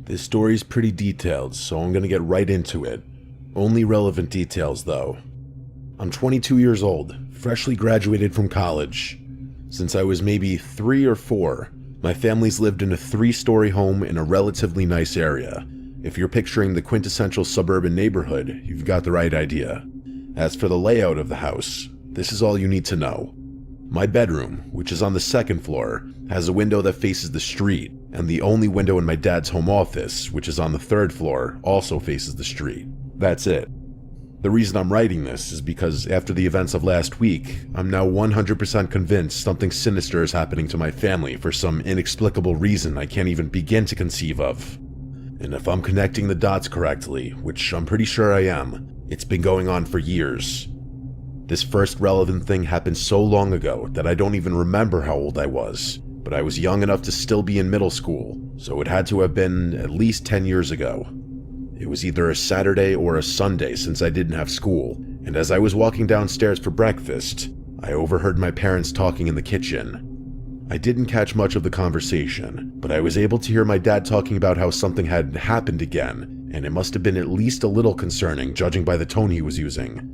This story's pretty detailed, so I'm gonna get right into it. Only relevant details, though. I'm 22 years old, freshly graduated from college. Since I was maybe 3 or 4, my family's lived in a 3-story home in a relatively nice area. If you're picturing the quintessential suburban neighborhood, you've got the right idea. As for the layout of the house, this is all you need to know. My bedroom, which is on the 2nd floor, has a window that faces the street, and the only window in my dad's home office, which is on the 3rd floor, also faces the street. That's it. The reason I'm writing this is because after the events of last week, I'm now 100% convinced something sinister is happening to my family for some inexplicable reason I can't even begin to conceive of. And if I'm connecting the dots correctly, which I'm pretty sure I am, it's been going on for years. This first relevant thing happened so long ago that I don't even remember how old I was, but I was young enough to still be in middle school, so it had to have been at least 10 years ago. It was either a Saturday or a Sunday since I didn't have school, and as I was walking downstairs for breakfast, I overheard my parents talking in the kitchen. I didn't catch much of the conversation, but I was able to hear my dad talking about how something had happened again, and it must have been at least a little concerning judging by the tone he was using.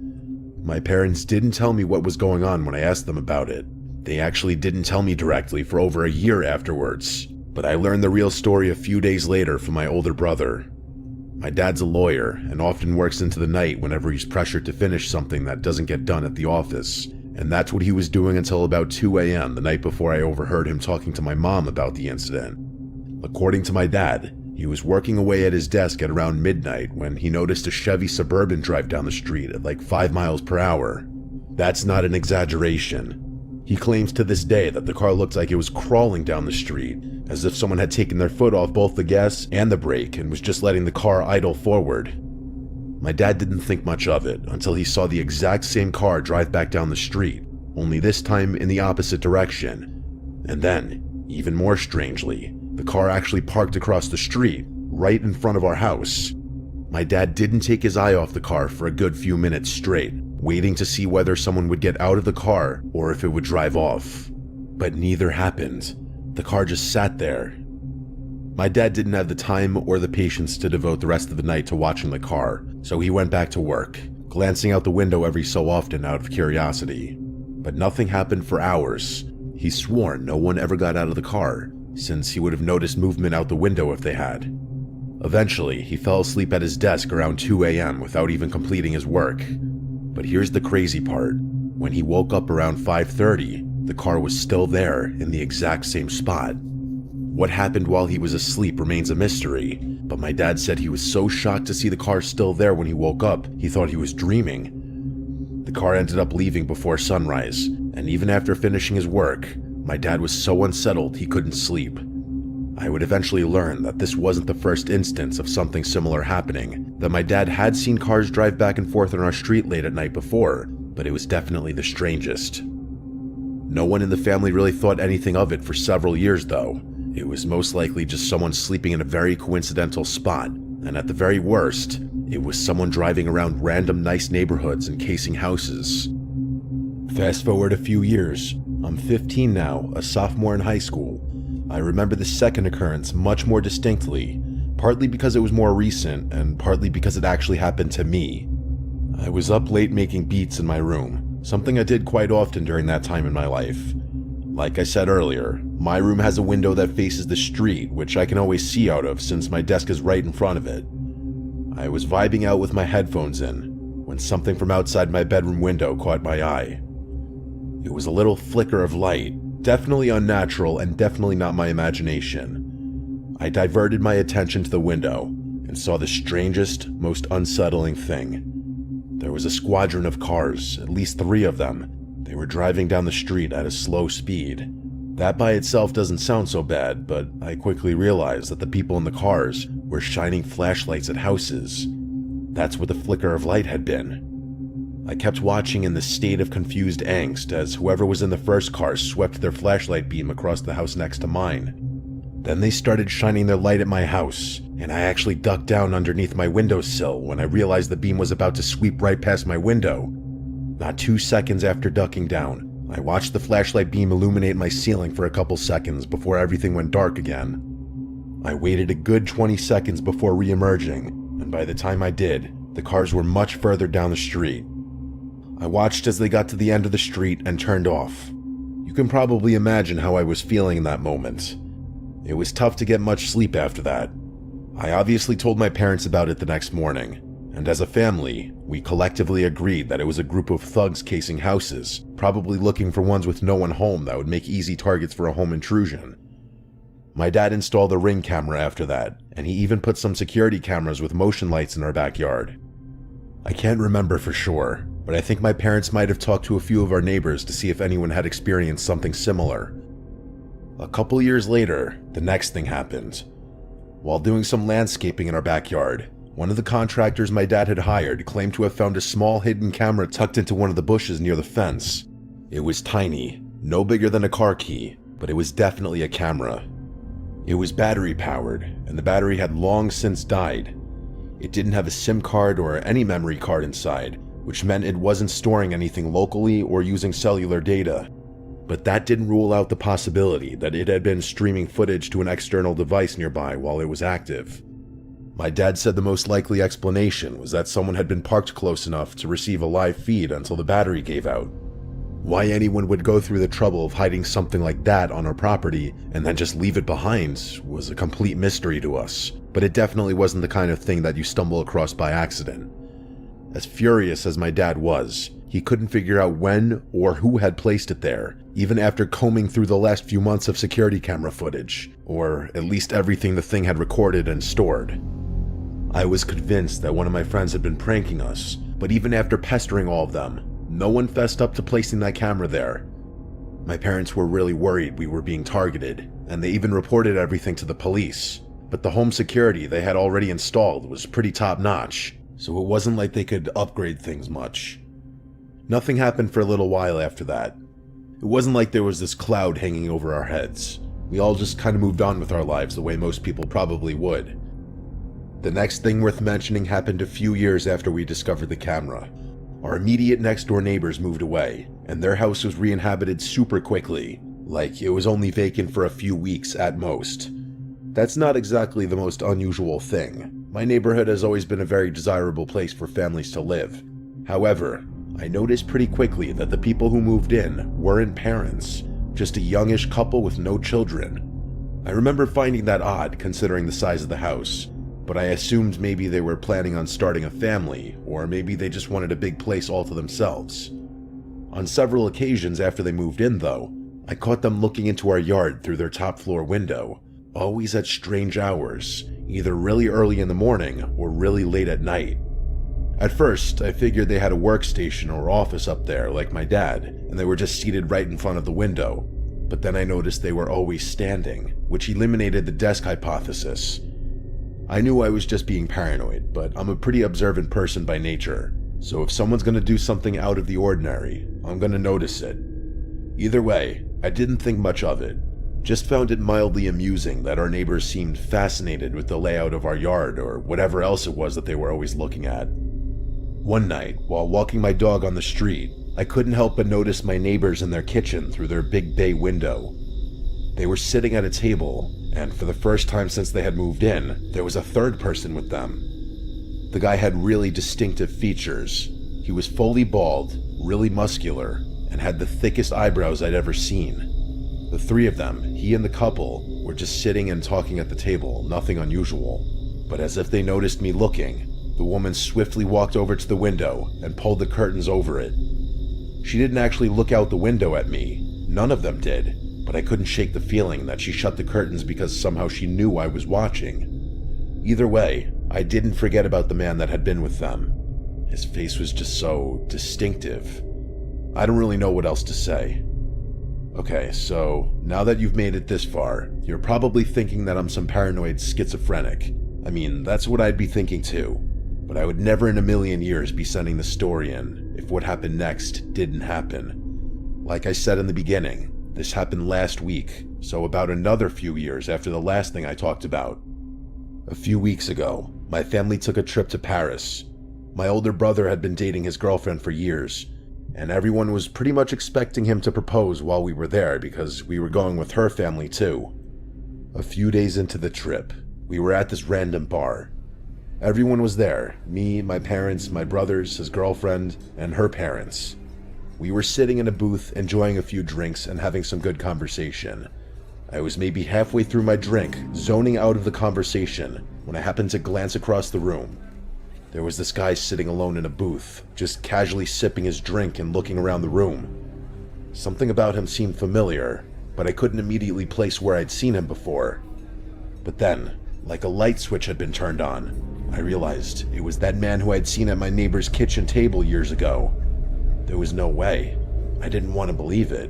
My parents didn't tell me what was going on when I asked them about it. They actually didn't tell me directly for over a year afterwards, but I learned the real story a few days later from my older brother. My dad's a lawyer and often works into the night whenever he's pressured to finish something that doesn't get done at the office, and that's what he was doing until about 2 a.m. the night before I overheard him talking to my mom about the incident. According to my dad, he was working away at his desk at around midnight when he noticed a Chevy Suburban drive down the street at like 5 miles per hour. That's not an exaggeration. He claims to this day that the car looked like it was crawling down the street, as if someone had taken their foot off both the gas and the brake and was just letting the car idle forward. My dad didn't think much of it until he saw the exact same car drive back down the street, only this time in the opposite direction. And then, even more strangely, the car actually parked across the street, right in front of our house. My dad didn't take his eye off the car for a good few minutes straight, waiting to see whether someone would get out of the car or if it would drive off. But neither happened. The car just sat there. My dad didn't have the time or the patience to devote the rest of the night to watching the car, so he went back to work, glancing out the window every so often out of curiosity. But nothing happened for hours. He swore no one ever got out of the car, since he would have noticed movement out the window if they had. Eventually, he fell asleep at his desk around 2 a.m. without even completing his work. But here's the crazy part. When he woke up around 5:30, the car was still there in the exact same spot. What happened while he was asleep remains a mystery, but my dad said he was so shocked to see the car still there when he woke up, he thought he was dreaming. The car ended up leaving before sunrise, and even after finishing his work, my dad was so unsettled he couldn't sleep. I would eventually learn that this wasn't the first instance of something similar happening, that my dad had seen cars drive back and forth on our street late at night before, but it was definitely the strangest. No one in the family really thought anything of it for several years though. It was most likely just someone sleeping in a very coincidental spot, and at the very worst, it was someone driving around random nice neighborhoods and casing houses. Fast forward a few years, I'm 15 now, a sophomore in high school. I remember the second occurrence much more distinctly, partly because it was more recent and partly because it actually happened to me. I was up late making beats in my room, something I did quite often during that time in my life. Like I said earlier, my room has a window that faces the street, which I can always see out of since my desk is right in front of it. I was vibing out with my headphones in, when something from outside my bedroom window caught my eye. It was a little flicker of light, definitely unnatural and definitely not my imagination. I diverted my attention to the window and saw the strangest, most unsettling thing. There was a squadron of cars, at least 3 of them. They were driving down the street at a slow speed. That by itself doesn't sound so bad, but I quickly realized that the people in the cars were shining flashlights at houses. That's what the flicker of light had been. I kept watching in this state of confused angst as whoever was in the first car swept their flashlight beam across the house next to mine. Then they started shining their light at my house, and I actually ducked down underneath my windowsill when I realized the beam was about to sweep right past my window. Not 2 seconds after ducking down, I watched the flashlight beam illuminate my ceiling for a couple seconds before everything went dark again. I waited a good 20 seconds before re-emerging, and by the time I did, the cars were much further down the street. I watched as they got to the end of the street and turned off. You can probably imagine how I was feeling in that moment. It was tough to get much sleep after that. I obviously told my parents about it the next morning, and as a family, we collectively agreed that it was a group of thugs casing houses, probably looking for ones with no one home that would make easy targets for a home intrusion. My dad installed a Ring camera after that, and he even put some security cameras with motion lights in our backyard. I can't remember for sure, but I think my parents might have talked to a few of our neighbors to see if anyone had experienced something similar. A couple years later, the next thing happened. While doing some landscaping in our backyard, one of the contractors my dad had hired claimed to have found a small hidden camera tucked into one of the bushes near the fence. It was tiny, no bigger than a car key, but it was definitely a camera. It was battery powered, and the battery had long since died. It didn't have a SIM card or any memory card inside, which meant it wasn't storing anything locally or using cellular data. But that didn't rule out the possibility that it had been streaming footage to an external device nearby while it was active. My dad said the most likely explanation was that someone had been parked close enough to receive a live feed until the battery gave out. Why anyone would go through the trouble of hiding something like that on our property and then just leave it behind was a complete mystery to us, but it definitely wasn't the kind of thing that you stumble across by accident. As furious as my dad was, he couldn't figure out when or who had placed it there, even after combing through the last few months of security camera footage, or at least everything the thing had recorded and stored. I was convinced that one of my friends had been pranking us, but even after pestering all of them, no one fessed up to placing that camera there. My parents were really worried we were being targeted, and they even reported everything to the police, but the home security they had already installed was pretty top-notch, so it wasn't like they could upgrade things much. Nothing happened for a little while after that. It wasn't like there was this cloud hanging over our heads. We all just kind of moved on with our lives the way most people probably would. The next thing worth mentioning happened a few years after we discovered the camera. Our immediate next-door neighbors moved away, and their house was re-inhabited super quickly, like it was only vacant for a few weeks at most. That's not exactly the most unusual thing. My neighborhood has always been a very desirable place for families to live. However, I noticed pretty quickly that the people who moved in weren't parents, just a youngish couple with no children. I remember finding that odd considering the size of the house, but I assumed maybe they were planning on starting a family, or maybe they just wanted a big place all to themselves. On several occasions after they moved in, though, I caught them looking into our yard through their top floor window, always at strange hours, either really early in the morning or really late at night. At first, I figured they had a workstation or office up there like my dad, and they were just seated right in front of the window, but then I noticed they were always standing, which eliminated the desk hypothesis. I knew I was just being paranoid, but I'm a pretty observant person by nature, so if someone's gonna do something out of the ordinary, I'm gonna notice it. Either way, I didn't think much of it, just found it mildly amusing that our neighbors seemed fascinated with the layout of our yard or whatever else it was that they were always looking at. One night, while walking my dog on the street, I couldn't help but notice my neighbors in their kitchen through their big bay window. They were sitting at a table, and for the first time since they had moved in, there was a third person with them. The guy had really distinctive features. He was fully bald, really muscular, and had the thickest eyebrows I'd ever seen. The three of them, he and the couple, were just sitting and talking at the table, nothing unusual. But as if they noticed me looking, the woman swiftly walked over to the window and pulled the curtains over it. She didn't actually look out the window at me. None of them did, but I couldn't shake the feeling that she shut the curtains because somehow she knew I was watching. Either way, I didn't forget about the man that had been with them. His face was just so distinctive. I don't really know what else to say. Okay, so now that you've made it this far, you're probably thinking that I'm some paranoid schizophrenic. I mean, that's what I'd be thinking too. But I would never in a million years be sending the story in if what happened next didn't happen. Like I said in the beginning, this happened last week, so about another few years after the last thing I talked about. A few weeks ago, my family took a trip to Paris. My older brother had been dating his girlfriend for years, and everyone was pretty much expecting him to propose while we were there because we were going with her family too. A few days into the trip, we were at this random bar. Everyone was there, me, my parents, my brothers, his girlfriend, and her parents. We were sitting in a booth enjoying a few drinks and having some good conversation. I was maybe halfway through my drink, zoning out of the conversation, when I happened to glance across the room. There was this guy sitting alone in a booth, just casually sipping his drink and looking around the room. Something about him seemed familiar, but I couldn't immediately place where I'd seen him before. But then, like a light switch had been turned on, I realized it was that man who I'd seen at my neighbor's kitchen table years ago. There was no way. I didn't want to believe it.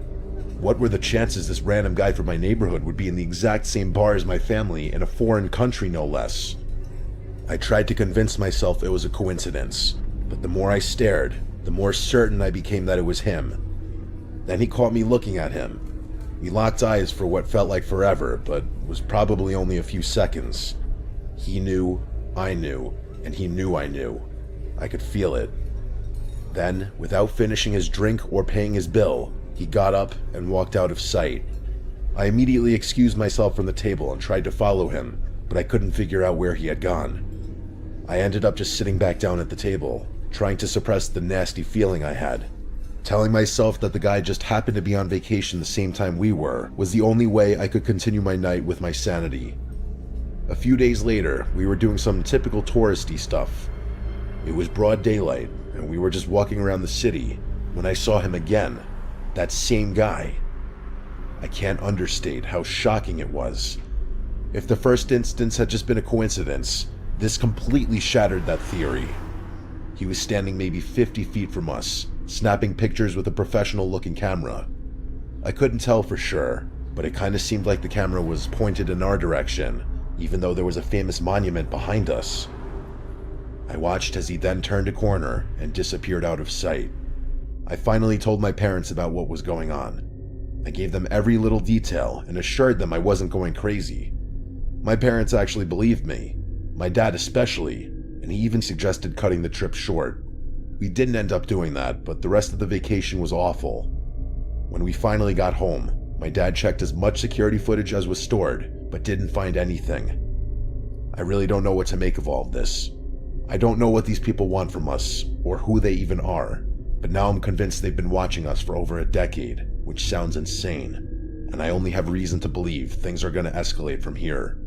What were the chances this random guy from my neighborhood would be in the exact same bar as my family in a foreign country, no less? I tried to convince myself it was a coincidence, but the more I stared, the more certain I became that it was him. Then he caught me looking at him. We locked eyes for what felt like forever, but was probably only a few seconds. He knew, I knew, and he knew I knew. I could feel it. Then, without finishing his drink or paying his bill, he got up and walked out of sight. I immediately excused myself from the table and tried to follow him, but I couldn't figure out where he had gone. I ended up just sitting back down at the table, trying to suppress the nasty feeling I had. Telling myself that the guy just happened to be on vacation the same time we were was the only way I could continue my night with my sanity. A few days later, we were doing some typical touristy stuff. It was broad daylight, and we were just walking around the city when I saw him again. That same guy. I can't understate how shocking it was. If the first instance had just been a coincidence, this completely shattered that theory. He was standing maybe 50 feet from us, snapping pictures with a professional-looking camera. I couldn't tell for sure, but it kind of seemed like the camera was pointed in our direction, even though there was a famous monument behind us. I watched as he then turned a corner and disappeared out of sight. I finally told my parents about what was going on. I gave them every little detail and assured them I wasn't going crazy. My parents actually believed me, my dad especially, and he even suggested cutting the trip short. We didn't end up doing that, but the rest of the vacation was awful. When we finally got home, my dad checked as much security footage as was stored, but didn't find anything. I really don't know what to make of all of this. I don't know what these people want from us, or who they even are, but now I'm convinced they've been watching us for over a decade, which sounds insane, and I only have reason to believe things are going to escalate from here.